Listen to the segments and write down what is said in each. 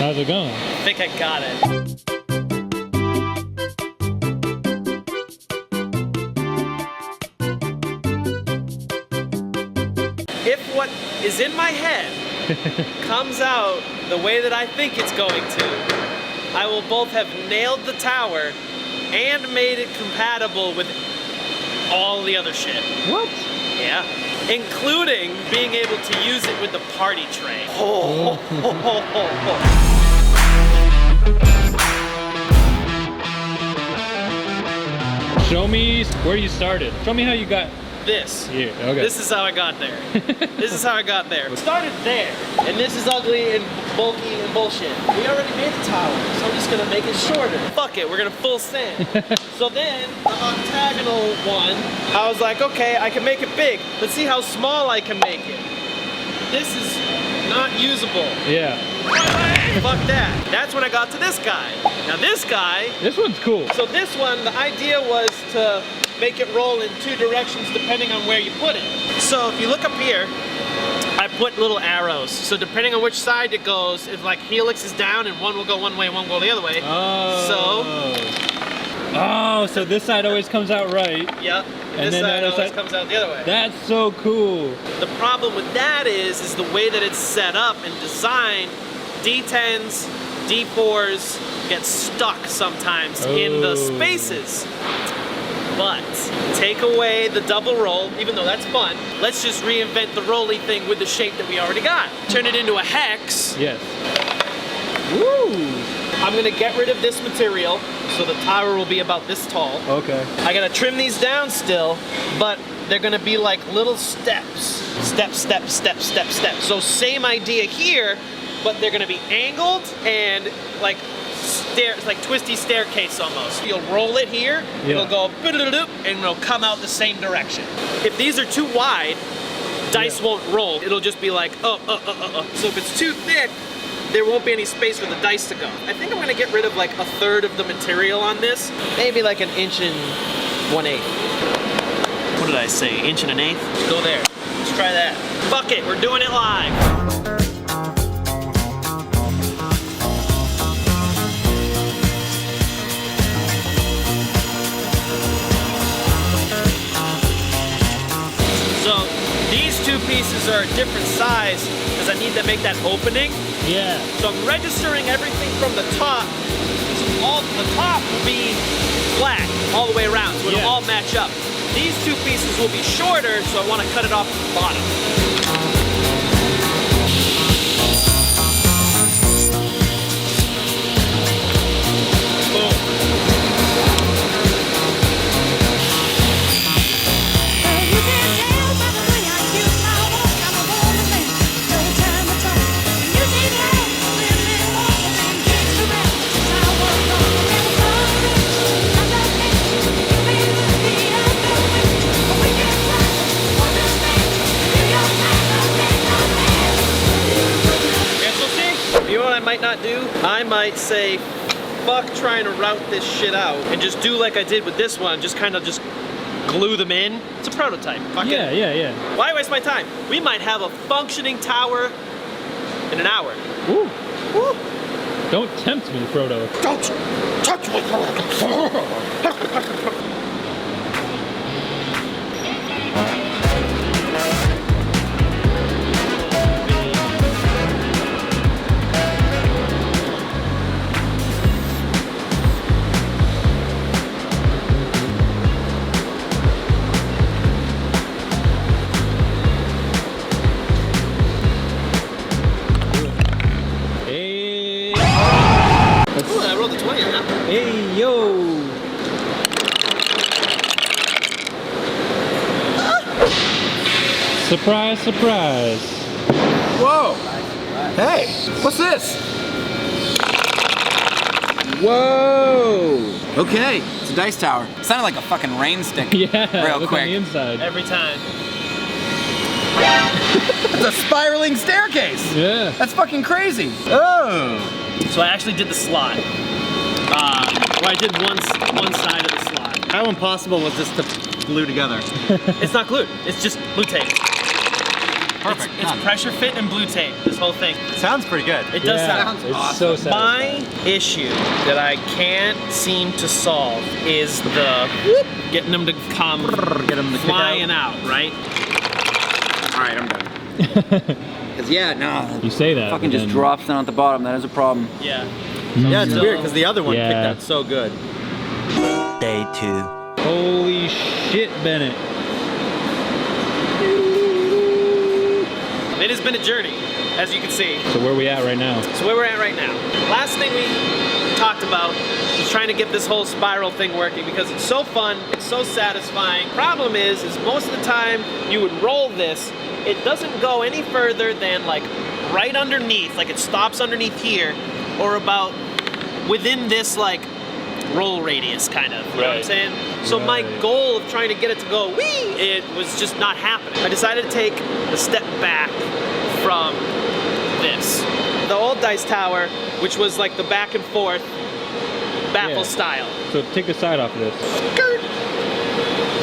How's it going? I think I got it. If what is in my head comes out the way that I think it's going to, I will both have nailed the tower and made it compatible with all the other shit. What? Yeah. Including being able to use it with the party tray. Show me where you started. Show me how you got This. here. Okay. This is how I got there. This is how I got there. We started there, and this is ugly and bulky and bullshit. We already made the tower, so I'm just gonna make it shorter. Fuck it, we're gonna full sand. So then, the octagonal one, I was like, okay, I can make it big. Let's see how small I can make it. This is not usable. Yeah. Fuck that. That's when I got to this guy. Now this guy, This one's cool. so this one, the idea was to make it roll in two directions depending on where you put it. So if you look up here, I put little arrows. So depending on which side it goes, if like helix is down and one will go one way and one will go the other way. Oh, so this side always comes out right. Yep. And This then side the other always side- comes out the other way. That's so cool. The problem with that is the way that it's set up and designed, D10s, D4s get stuck sometimes in the spaces. But take away the double roll, even though that's fun. Let's just reinvent the rolly thing with the shape that we already got. Turn it into a hex. Yes. Woo! I'm gonna get rid of this material, so the tower will be about this tall. Okay. I gotta trim these down still, but they're gonna be like little steps. Step, step, step, step, step. So same idea here, but they're gonna be angled and like stairs, like twisty staircase almost. You'll roll it here, it'll go boop, and it'll come out the same direction. If these are too wide, dice won't roll. It'll just be like, So if it's too thick, there won't be any space for the dice to go. I think I'm gonna get rid of like a third of the material on this. Maybe like an inch and 1/8. What did I say, inch and 1/8? Let's go there, let's try that. Fuck it, we're doing it live. So these two pieces are a different size because I need to make that opening. Yeah. So I'm registering everything from the top. So all the top will be flat all the way around, so it'll all match up. These two pieces will be shorter, so I want to cut it off at the bottom. Boom. You know what I might not do? I might say, fuck trying to route this shit out and just do like I did with this one, just kind of just glue them in. It's a prototype. Fuck it. Yeah. Why waste my time? We might have a functioning tower in an hour. Woo. Woo. Don't tempt me, Frodo. Don't touch me. Ooh, I rolled a 20 on that. Hey, yo. Surprise, surprise. Whoa! Hey, what's this? Whoa! Okay, it's a dice tower. It sounded like a fucking rain stick. Yeah, real look quick. on the inside. Every time. It's a spiraling staircase. Yeah. That's fucking crazy. Oh. So I actually did the slot. Well, I did one side of the slot. How impossible was this to glue together? It's not glued. It's just glue tape. Perfect. It's Done. pressure fit and blue tape, this whole thing. Sounds pretty good. It does Yeah, sound it's awesome. so My satisfying. issue that I can't seem to solve is the whoop, getting them to come Get them to kick flying out. out, right? All right, I'm done. Cause yeah, no. You say that. Fucking but just then- drops down at the bottom. That is a problem. Yeah. Yeah, it's So- weird because the other one Yeah. kicked out so good. Day 2. Holy shit, Bennett. It has been a journey, as you can see. So where we at right now? So where we're at right now. Last thing we talked about was trying to get this whole spiral thing working because it's so fun, it's so satisfying. Problem is most of the time you would roll this, it doesn't go any further than like right underneath, like it stops underneath here, or about within this like roll radius kind of, you know what I'm Right. saying? So my Right. goal of trying to get it to go wee, it was just not happening. I decided to take a step back from this. The old dice tower, which was like the back and forth baffle Yeah. style. So take the side off of this. Gert.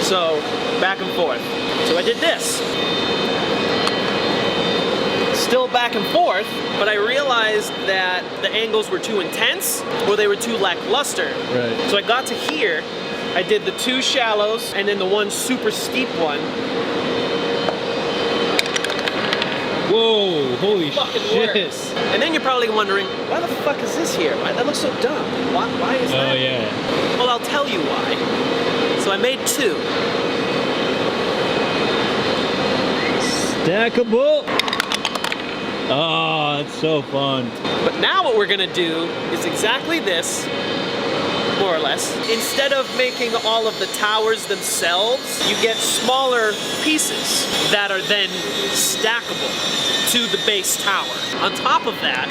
So back and forth. So I did this. Still back and forth, but I realized that the angles were too intense or they were too lackluster. Right. So I got to here, I did the 2 shallows and then the 1 super steep one. Whoa, holy Fucking shit. works. And then you're probably wondering, why the fuck is this here? Why, that looks so dumb. Why is Oh that? yeah. Well, I'll tell you why. So I made 2. Stackable. Oh, it's so fun. But now what we're gonna do is exactly this, more or less. Instead of making all of the towers themselves, you get smaller pieces that are then stackable to the base tower. On top of that,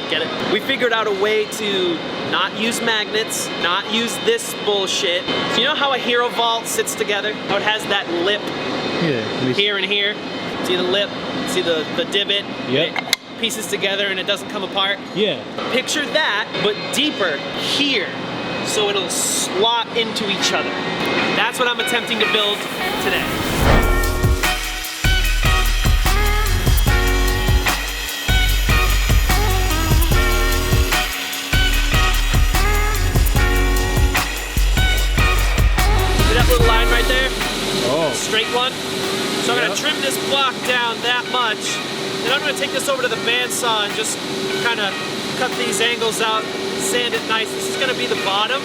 get it? We figured out a way to not use magnets, not use this bullshit. So you know how a hero vault sits together? How it has that lip Yeah. let me- here and here? See the lip? See the divot? Yep. It pieces together and it doesn't come apart. Yeah. Picture that, but deeper here, so it'll slot into each other. That's what I'm attempting to build today. See that little line right there? Oh. Straight one. So I'm gonna trim this block down that much. Then I'm gonna take this over to the bandsaw and just kind of cut these angles out, sand it nice. This is gonna be the bottom.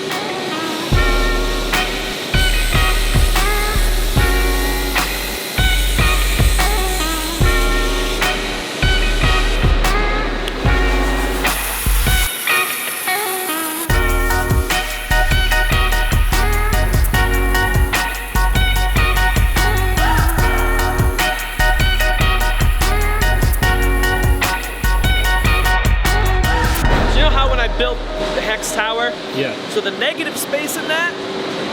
So you know how when I built the hex tower, Yeah. so the negative space in that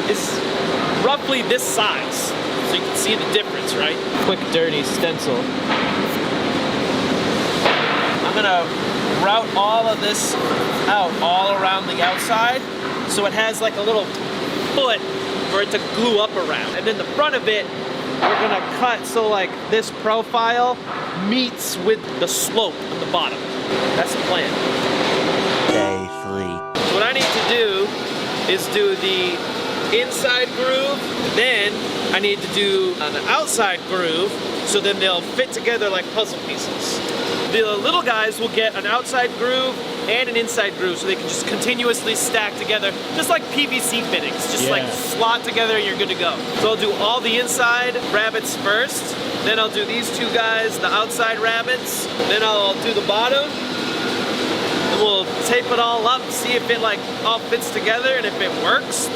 is roughly this size. So you can see the difference, right? Quick dirty stencil. I'm gonna route all of this out all around the outside so it has like a little foot for it to glue up around. And then the front of it, we're gonna cut so like this profile meets with the slope at the bottom. That's the plan. Day 3. So what I need to do is do the inside groove, then I need to do an outside groove, so then they'll fit together like puzzle pieces. The little guys will get an outside groove and an inside groove, so they can just continuously stack together, just like PVC fittings, just like Yeah. slot together and you're good to go. So I'll do all the inside rabbits first, then I'll do these 2 guys, the outside rabbits, then I'll do the bottom, and we'll tape it all up, see if it like all fits together, and if it works,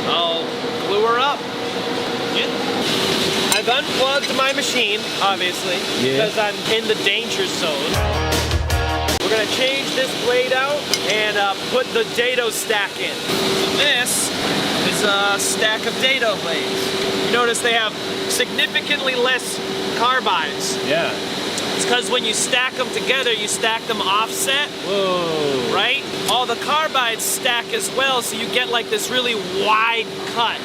I'll glue her up. Yeah. I've unplugged my machine, obviously, Yeah. because I'm in the danger zone. We're gonna change this blade out and put the dado stack in. So this is a stack of dado blades. You notice they have significantly less carbines. Yeah. It's because when you stack them together, you stack them offset, Whoa. right? All the carbides stack as well, so you get like this really wide cut.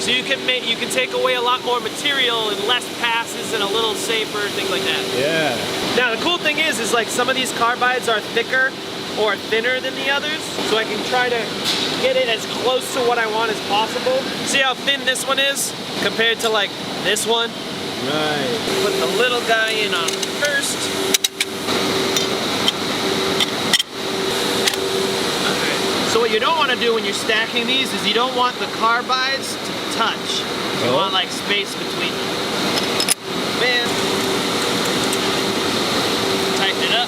So you can take away a lot more material and less passes and a little safer, things like that. Yeah. Now the cool thing is like some of these carbides are thicker or thinner than the others, so I can try to get it as close to what I want as possible. See how thin this one is compared to like this one? Right. Put the little guy in on first. So what you don't want to do when you're stacking these is you don't want the carbides to touch. You want like space between them. Bam. Tighten it up.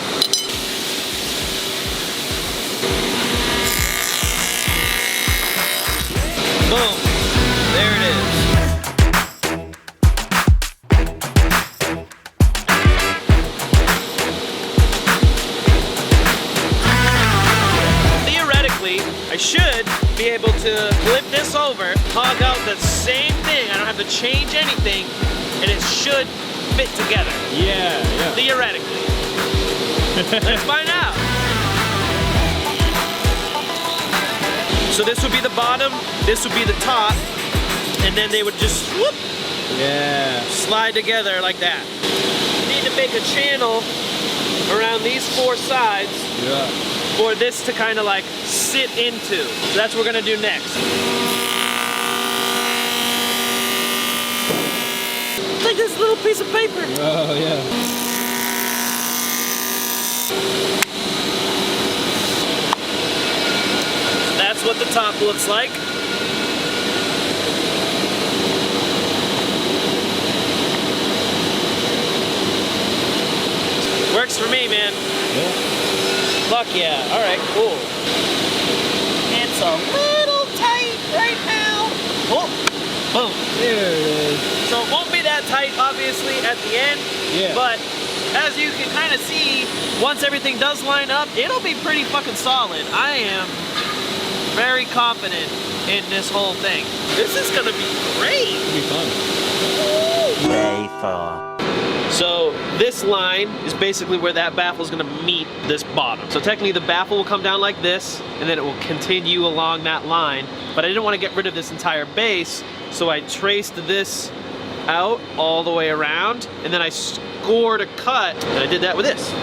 Boom. There it is. I should be able to flip this over, hog out the same thing. I don't have to change anything, and it should fit together. Yeah. Theoretically. Let's find out. So this would be the bottom, this would be the top, and then they would just whoop, slide together like that. You need to make a channel around these four sides. For this to kind of like sit into. So that's what we're gonna do next. Like this little piece of paper. Oh, yeah. That's what the top looks like. Works for me, man. Yeah. Fuck yeah. All right, cool. It's a little tight right now. Oh, boom. There it is. So it won't be that tight, obviously, at the end. Yeah. But as you can kind of see, once everything does line up, it'll be pretty fucking solid. I am very confident in this whole thing. This is gonna be great. It'll be fun. Day 4. So this line is basically where that baffle is going to meet this bottom. So technically the baffle will come down like this, and then it will continue along that line. But I didn't want to get rid of this entire base, so I traced this out all the way around, and then I scored a cut, and I did that with this.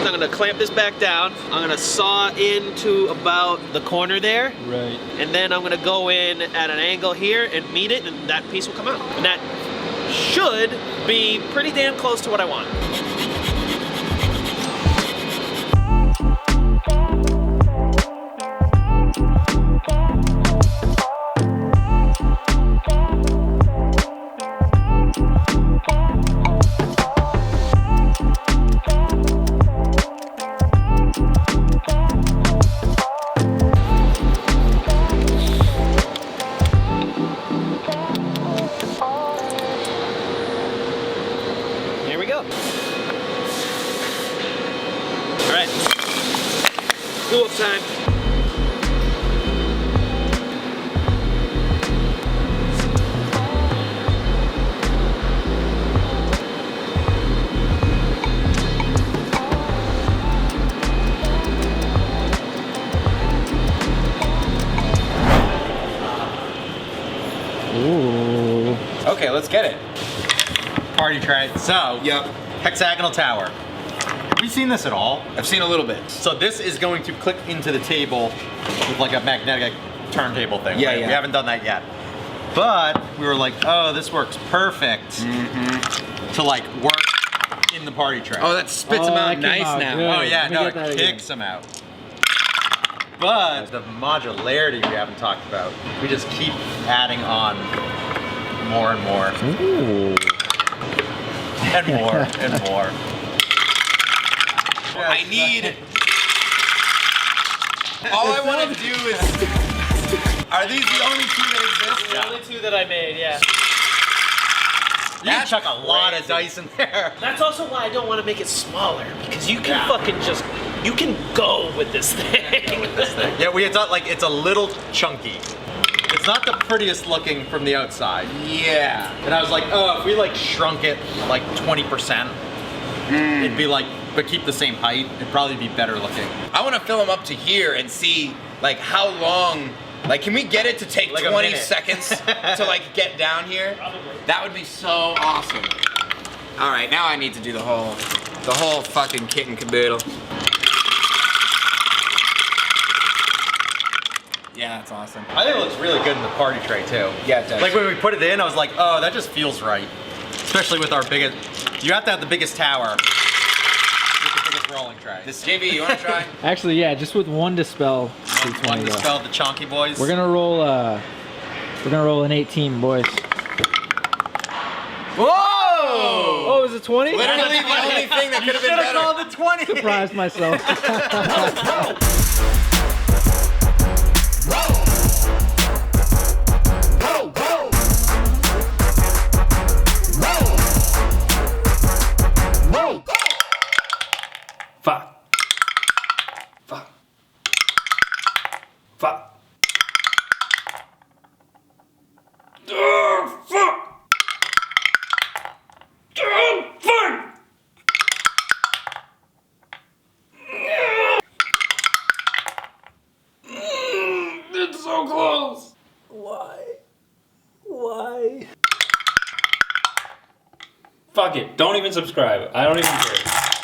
I'm going to clamp this back down. I'm going to saw into about the corner there. Right. And then I'm going to go in at an angle here and meet it, and that piece will come out. And that should be pretty damn close to what I want. Cool time. Ooh. Okay, let's get it. Party tray. So, Yep. hexagonal tower. Have you seen this at all? I've seen a little bit. So this is going to click into the table with like a magnetic turntable thing. Yeah, right? yeah. We haven't done that yet. But we were like, oh, this works perfect to like work in the party tray. Oh, that spits them Oh, out that came nice out now. good. Oh yeah, Let me no, get it that again. kicks them out. But the modularity we haven't talked about. We just keep adding on more and more. Ooh. And more and more. I need. All I want to do is. Are these the only two that exist? The only two that I made, yeah. You can chuck a lot of dice in there. That's also why I don't want to make it smaller, because you can fucking just, you can go with this thing. Yeah, we had thought like it's a little chunky. It's not the prettiest looking from the outside. Yeah. And I was like, oh, if we like shrunk it like 20%, it'd be like, but keep the same height, it'd probably be better looking. I want to fill them up to here and see like how long Like, can we get it to take Like a 20 minute. seconds to like get down here? That would be so awesome. All right, now I need to do the whole fucking kit and caboodle. Yeah, that's awesome. I think it looks really good in the party tray too. Yeah, it does. Like when we put it in, I was like, oh, that just feels right. Especially with our biggest, you have to have the biggest tower with the biggest rolling tray. This JV, you wanna try? Actually, yeah, just with one dispel. One to spell the chonky boys. We're gonna roll an 18, boys. Whoa! Oh, is it 20? Literally the only thing that could have been better. called the 20. Surprised myself. Fuck. Fuck. Fuck. Oh, fuck. Oh, fuck. It's so close. Why? Fuck it. Don't even subscribe. I don't even care.